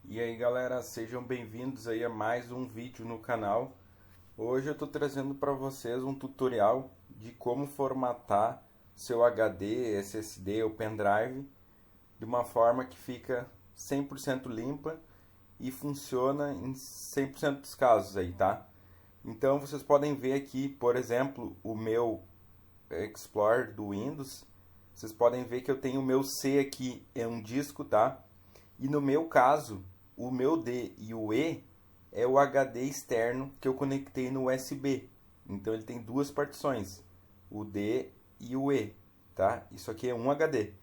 E aí galera, sejam bem-vindos aí a mais um vídeo no canal. Hoje eu estou trazendo para vocês um tutorial de como formatar seu HD, SSD ou pendrive de uma forma que fica 100% limpa e funciona em 100% dos casos aí, tá? Então vocês podem ver aqui, por exemplo, o meu Explorer do Windows. Vocês podem ver que eu tenho o meu C aqui, é um disco, tá? E no meu caso, o meu D e o E é o HD externo que eu conectei no USB. Então ele tem duas partições, o D e o E, tá? Isso aqui é um HD.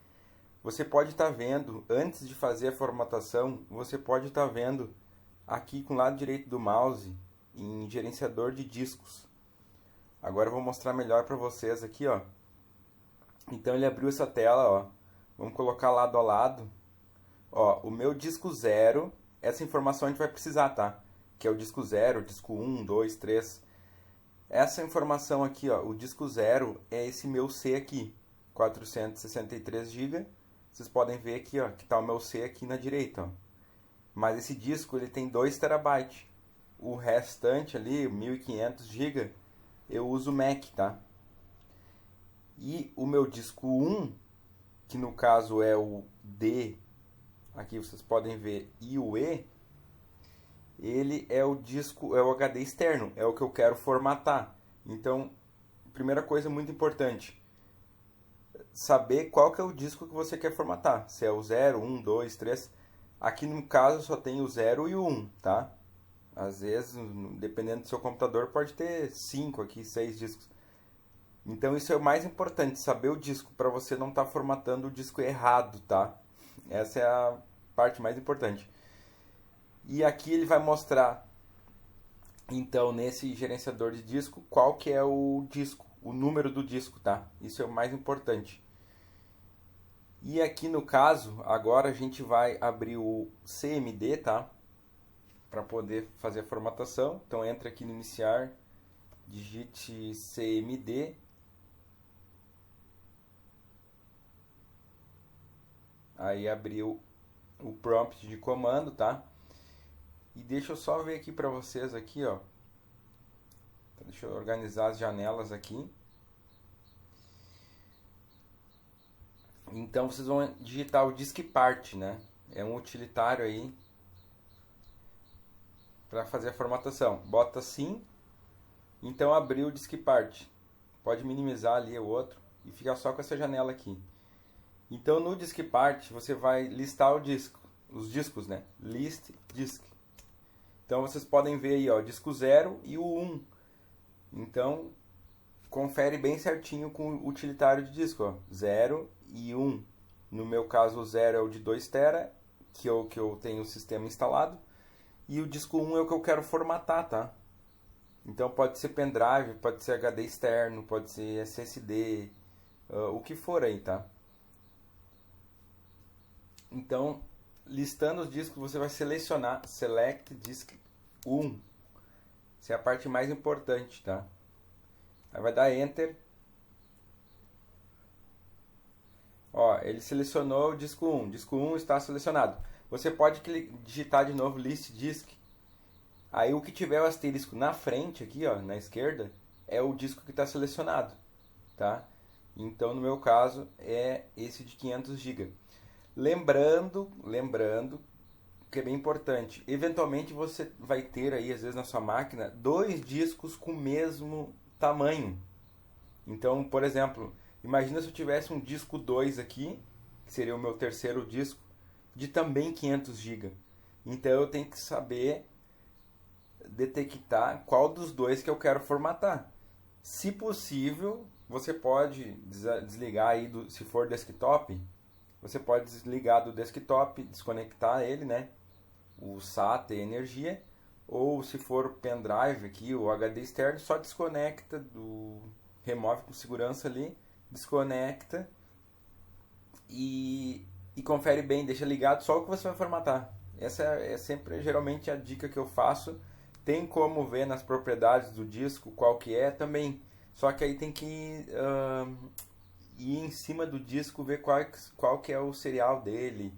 Você pode estar vendo, antes de fazer a formatação, você pode estar vendo aqui com o lado direito do mouse, em gerenciador de discos. Agora eu vou mostrar melhor para vocês aqui, ó. Então ele abriu essa tela, ó. Vamos colocar lado a lado. Ó, o meu disco 0, essa informação a gente vai precisar, tá? Que é o disco 0, disco 1, 2, 3. Essa informação aqui, ó, o disco 0 é esse meu C aqui, 463 GB. Vocês podem ver aqui, ó, que tá o meu C aqui na direita, ó. Mas esse disco ele tem 2 TB. O restante ali, 1500 GB, eu uso Mac, tá? E o meu disco 1, que no caso é o D, aqui vocês podem ver, e o E, ele é o disco, é o HD externo, é o que eu quero formatar. Então, primeira coisa muito importante, saber qual que é o disco que você quer formatar. Se é o 0, 1, 2, 3. Aqui no caso só tem o 0 e o 1, tá? Às vezes, dependendo do seu computador, pode ter 5 aqui, 6 discos. Então isso é o mais importante, saber o disco, para você não estar formatando o disco errado, tá? Essa é a parte mais importante. E aqui ele vai mostrar, então, nesse gerenciador de disco, qual que é o disco, o número do disco, tá? Isso é o mais importante. E aqui no caso, agora a gente vai abrir o CMD, tá? Para poder fazer a formatação. Então entra aqui no iniciar, digite CMD. Aí abriu o prompt de comando, tá? E deixa eu só ver aqui para vocês aqui, ó. Deixa eu organizar as janelas aqui. Então vocês vão digitar o diskpart, né? É um utilitário aí para fazer a formatação. Bota sim. Então abriu o diskpart. Pode minimizar ali o outro e ficar só com essa janela aqui. Então no diskpart você vai listar o disco, os discos, né? List disk. Então vocês podem ver aí, ó, disco 0 e o 1. Então confere bem certinho com o utilitário de disco, ó, 0 e 1. No meu caso o 0 é o de 2 TB, que eu tenho o sistema instalado, e o disco 1 é o que eu quero formatar, tá? Então pode ser pendrive, pode ser HD externo, pode ser SSD, o que for aí, tá? Então, listando os discos, você vai selecionar Select Disk 1. Essa é a parte mais importante, tá? Aí vai dar Enter. Ó, ele selecionou o disco 1. Disco 1 está selecionado. Você pode digitar de novo List Disk. Aí o que tiver o asterisco na frente aqui, ó, na esquerda, é o disco que está selecionado, tá? Então, no meu caso, é esse de 500 GB. Lembrando que é bem importante. Eventualmente você vai ter aí, às vezes na sua máquina, 2 discos com o mesmo tamanho. Então, por exemplo, imagina se eu tivesse um disco 2 aqui, que seria o meu terceiro disco, de também 500 GB. Então eu tenho que saber detectar qual dos dois que eu quero formatar. Se possível, você pode desligar aí, se for desktop, você pode desligar do desktop, desconectar ele, né? O SATA e energia. Ou se for pendrive aqui, o HD externo, só desconecta, remove com segurança ali, desconecta e confere bem, deixa ligado só o que você vai formatar. Essa é sempre geralmente a dica que eu faço. Tem como ver nas propriedades do disco qual que é também, só que aí tem que ir em cima do disco, ver qual que é o serial dele,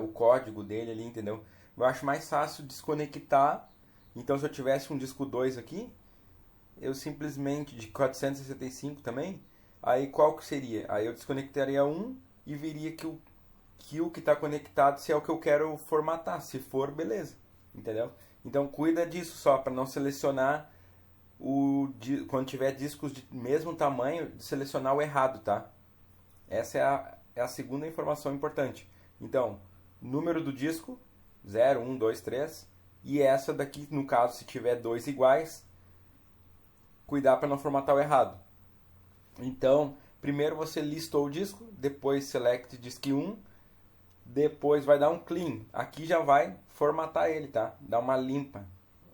o código dele ali, entendeu? eu acho mais fácil desconectar. Então, se eu tivesse um disco 2 aqui, eu simplesmente, de 465 também, aí qual que seria? Aí eu desconectaria um e veria que o que está conectado, se é o que eu quero formatar. Se for, beleza. Entendeu? Então, cuida disso só, para não selecionar quando tiver discos de mesmo tamanho, de selecionar o errado, tá? Essa é a segunda informação importante. Então, número do disco, 0, 1, 2, 3. E essa daqui, no caso, se tiver dois iguais, cuidar para não formatar o errado. Então, primeiro você listou o disco, depois select disk 1, depois vai dar um clean. Aqui já vai formatar ele, tá? Dá uma limpa.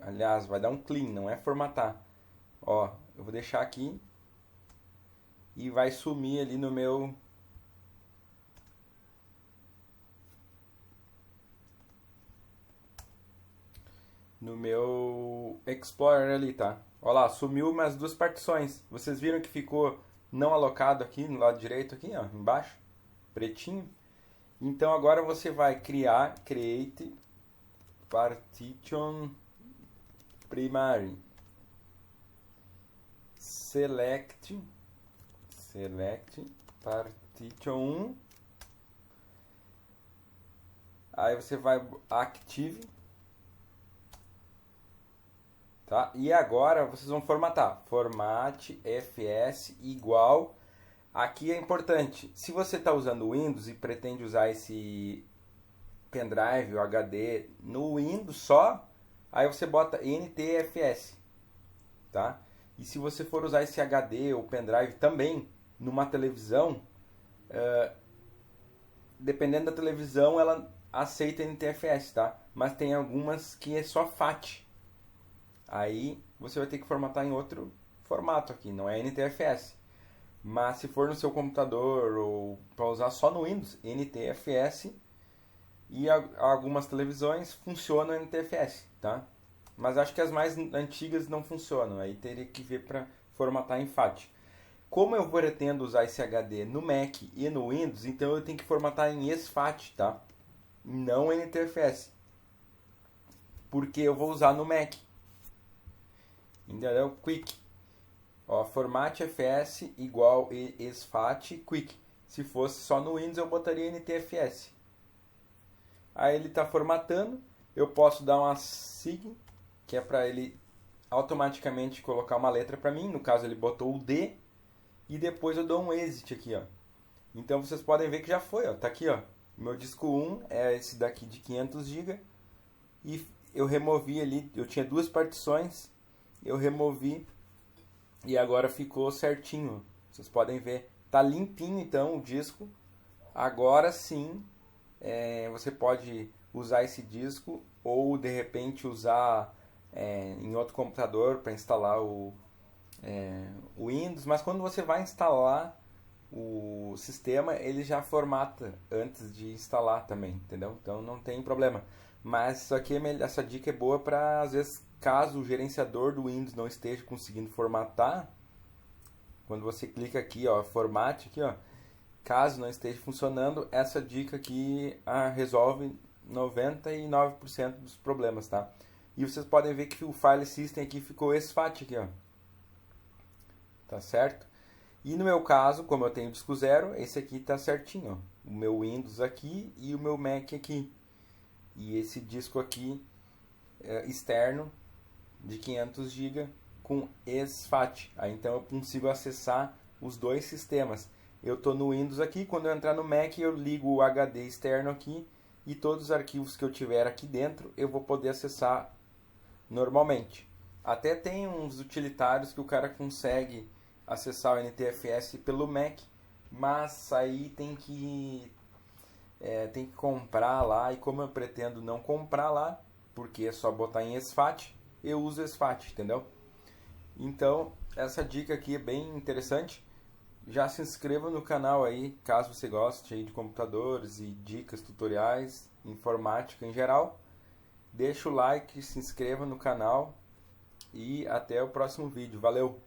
Aliás, vai dar um clean, não é formatar. Ó, eu vou deixar aqui e vai sumir ali no meu Explorer ali, tá? Ó lá, sumiu umas duas partições. Vocês viram que ficou não alocado aqui no lado direito aqui, ó, embaixo, pretinho. Então agora você vai criar create partition primary select partition 1. Aí você vai active, tá? E agora vocês vão formatar. Format fs igual. Aqui é importante. Se você está usando o Windows e pretende usar esse pendrive ou HD no Windows só, aí você bota ntfs, tá? E se você for usar esse HD ou pendrive também numa televisão, dependendo da televisão, ela aceita NTFS, tá? Mas tem algumas que é só FAT. Aí você vai ter que formatar em outro formato aqui, não é NTFS. Mas se for no seu computador ou para usar só no Windows, NTFS, e algumas televisões funcionam NTFS, tá? Mas acho que as mais antigas não funcionam, aí teria que ver para formatar em FAT. Como eu pretendo usar esse HD no Mac e no Windows, então eu tenho que formatar em SFAT, tá? Não NTFS. Porque eu vou usar no Mac. Entendeu? Quick. Ó, format fs igual SFAT quick. Se fosse só no Windows, eu botaria NTFS. Aí ele está formatando. Eu posso dar uma sig, que é para ele automaticamente colocar uma letra para mim. No caso, ele botou o D. E depois eu dou um exit aqui, ó. Então vocês podem ver que já foi, ó. Tá aqui, ó. Meu disco 1 é esse daqui de 500 GB. E eu removi ali, eu tinha duas partições. Eu removi e agora ficou certinho. Vocês podem ver. Tá limpinho então o disco. Agora sim, você pode usar esse disco ou de repente usar em outro computador para instalar o Windows. Mas quando você vai instalar o sistema, ele já formata antes de instalar também, entendeu? Então não tem problema. Mas isso aqui essa dica é boa para, às vezes, caso o gerenciador do Windows não esteja conseguindo formatar, quando você clica aqui, ó, formate aqui, ó, caso não esteja funcionando, essa dica aqui resolve 99% dos problemas, tá? E vocês podem ver que o file system aqui ficou SFAT aqui, ó. Tá certo? E no meu caso, como eu tenho disco 0, esse aqui tá certinho, ó. O meu Windows aqui e o meu Mac aqui. E esse disco aqui externo de 500 GB com SFAT. Aí então eu consigo acessar os dois sistemas. Eu estou no Windows aqui, quando eu entrar no Mac eu ligo o HD externo aqui e todos os arquivos que eu tiver aqui dentro eu vou poder acessar normalmente. Até tem uns utilitários que o cara consegue acessar o NTFS pelo Mac, mas aí tem que comprar lá, e como eu pretendo não comprar lá, porque é só botar em SFAT, eu uso SFAT, entendeu? Então, essa dica aqui é bem interessante. Já se inscreva no canal aí, caso você goste aí de computadores e dicas, tutoriais, informática em geral. Deixa o like, se inscreva no canal e até o próximo vídeo. Valeu!